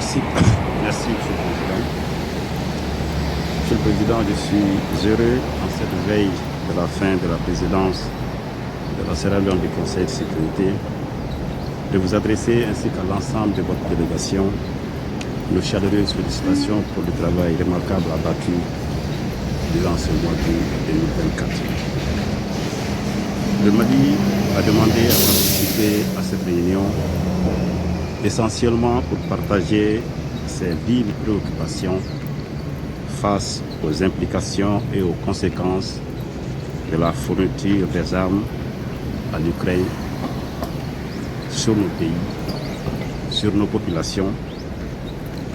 Merci. Merci, Monsieur le Président. Monsieur le Président, je suis heureux en cette veille de la fin de la présidence de la Sierra Leone du Conseil de sécurité de vous adresser ainsi qu'à l'ensemble de votre délégation nos chaleureuses félicitations pour le travail remarquable abattu durant ce mois d'août 2024. Le Mali a demandé à participer à cette réunion essentiellement pour partager ses vives préoccupations face aux implications et aux conséquences de la fourniture des armes à l'Ukraine sur nos pays, sur nos populations,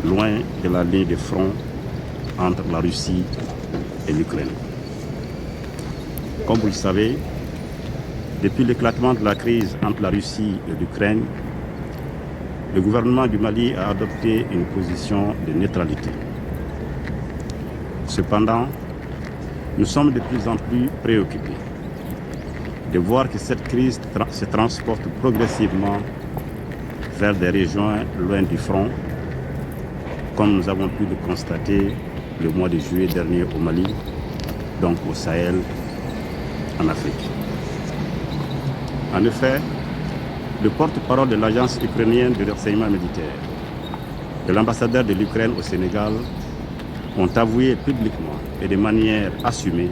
loin de la ligne de front entre la Russie et l'Ukraine. Comme vous le savez, depuis l'éclatement de la crise entre la Russie et l'Ukraine, le gouvernement du Mali a adopté une position de neutralité. Cependant, nous sommes de plus en plus préoccupés de voir que cette crise se transporte progressivement vers des régions loin du front, comme nous avons pu le constater le mois de juillet dernier au Mali, donc au Sahel, en Afrique. En effet, le porte-parole de l'agence ukrainienne de renseignement militaire et l'ambassadeur de l'Ukraine au Sénégal ont avoué publiquement et de manière assumée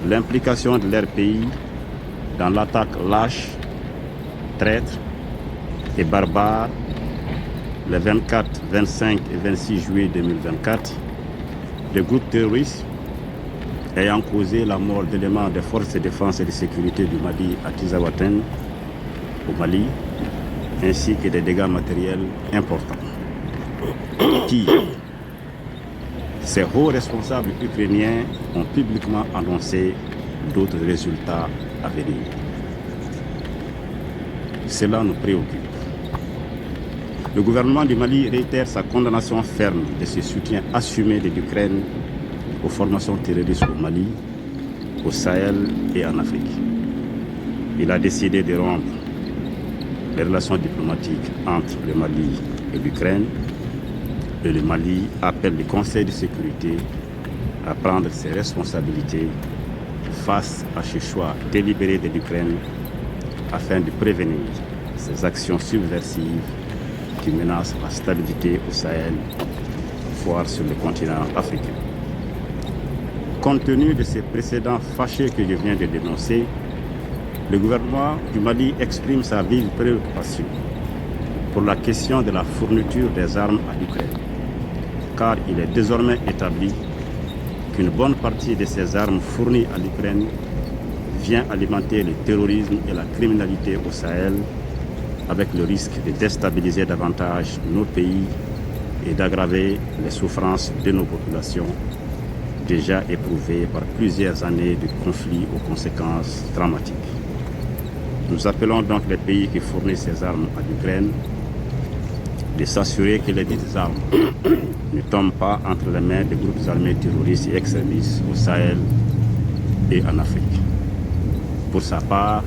l'implication de leur pays dans l'attaque lâche, traître et barbare les 24, 25 et 26 juillet 2024 de groupes terroristes ayant causé la mort d'éléments des forces de défense et de sécurité du Mali à Tizawaten, au Mali, ainsi que des dégâts matériels importants. Pire, ces hauts responsables ukrainiens ont publiquement annoncé d'autres résultats à venir. Cela nous préoccupe. Le gouvernement du Mali réitère sa condamnation ferme de ce soutien assumé de l'Ukraine aux formations terroristes au Mali, au Sahel et en Afrique. Il a décidé de rompre les relations diplomatiques entre le Mali et l'Ukraine, et le Mali appelle le Conseil de sécurité à prendre ses responsabilités face à ce choix délibéré de l'Ukraine afin de prévenir ces actions subversives qui menacent la stabilité au Sahel, voire sur le continent africain. Compte tenu de ces précédents fâcheux que je viens de dénoncer, le gouvernement du Mali exprime sa vive préoccupation pour la question de la fourniture des armes à l'Ukraine, car il est désormais établi qu'une bonne partie de ces armes fournies à l'Ukraine vient alimenter le terrorisme et la criminalité au Sahel, avec le risque de déstabiliser davantage nos pays et d'aggraver les souffrances de nos populations déjà éprouvées par plusieurs années de conflits aux conséquences dramatiques. Nous appelons donc les pays qui fournissent ces armes à l'Ukraine de s'assurer que les dites armes ne tombent pas entre les mains des groupes armés terroristes et extrémistes au Sahel et en Afrique. Pour sa part,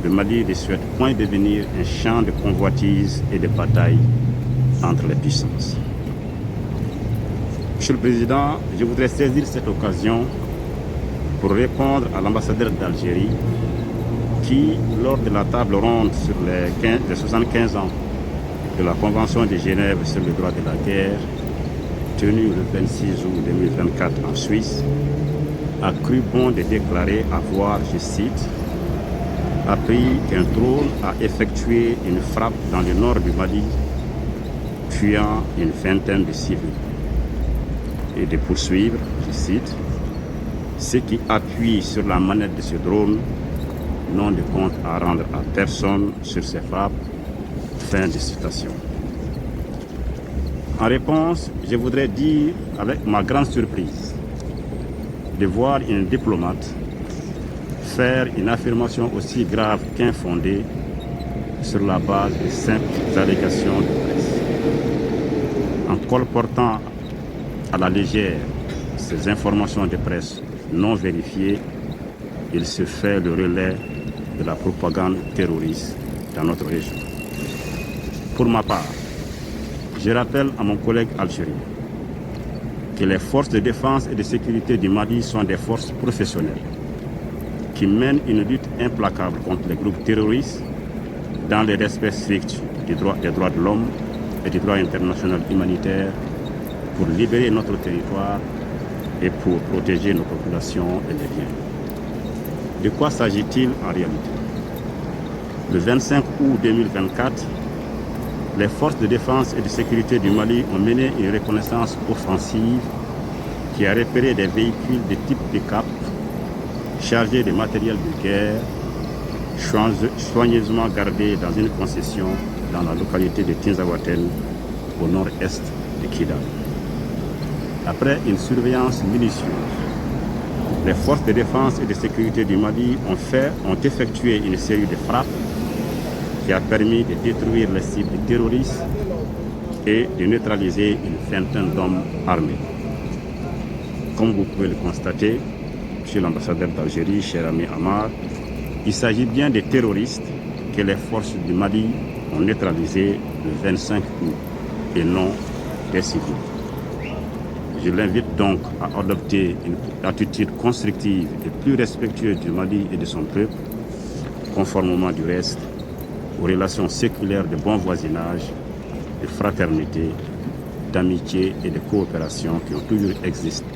le Mali ne souhaite point devenir un champ de convoitise et de bataille entre les puissances. Monsieur le Président, je voudrais saisir cette occasion pour répondre à l'ambassadeur d'Algérie qui, lors de la table ronde sur les 75 ans de la Convention de Genève sur le droit de la guerre, tenue le 26 août 2024 en Suisse, a cru bon de déclarer avoir, je cite, appris qu'un drone a effectué une frappe dans le nord du Mali, tuant une vingtaine de civils. Et de poursuivre, je cite, ceux qui appuient sur la manette de ce drone n'ont de compte à rendre à personne sur ces frappes. Fin de citation. En réponse, je voudrais dire avec ma grande surprise de voir une diplomate faire une affirmation aussi grave qu'infondée sur la base de simples allégations de presse. En colportant à la légère ces informations de presse non vérifiées, il se fait le relais de la propagande terroriste dans notre région. Pour ma part, Je rappelle à mon collègue algérien que les forces de défense et de sécurité du Mali sont des forces professionnelles qui mènent une lutte implacable contre les groupes terroristes dans le respect strict des droits de l'homme et du droit international humanitaire pour libérer notre territoire et pour protéger nos populations et les biens. De quoi s'agit-il en réalité? Le 25 août 2024, les forces de défense et de sécurité du Mali ont mené une reconnaissance offensive qui a repéré des véhicules de type pick-up chargés de matériel de guerre, soigneusement gardés dans une concession dans la localité de Tinzaouaten, au nord-est de Kidal. Après une surveillance minutieuse, les forces de défense et de sécurité du Mali ont effectué une série de frappes qui a permis de détruire les cibles terroristes et de neutraliser une vingtaine d'hommes armés. Comme vous pouvez le constater, Monsieur l'ambassadeur d'Algérie, cher ami Amar, il s'agit bien des terroristes que les forces du Mali ont neutralisés le 25 août et non des civils. Je l'invite donc à adopter une attitude constructive et plus respectueuse du Mali et de son peuple, conformément du reste aux relations séculaires de bon voisinage, de fraternité, d'amitié et de coopération qui ont toujours existé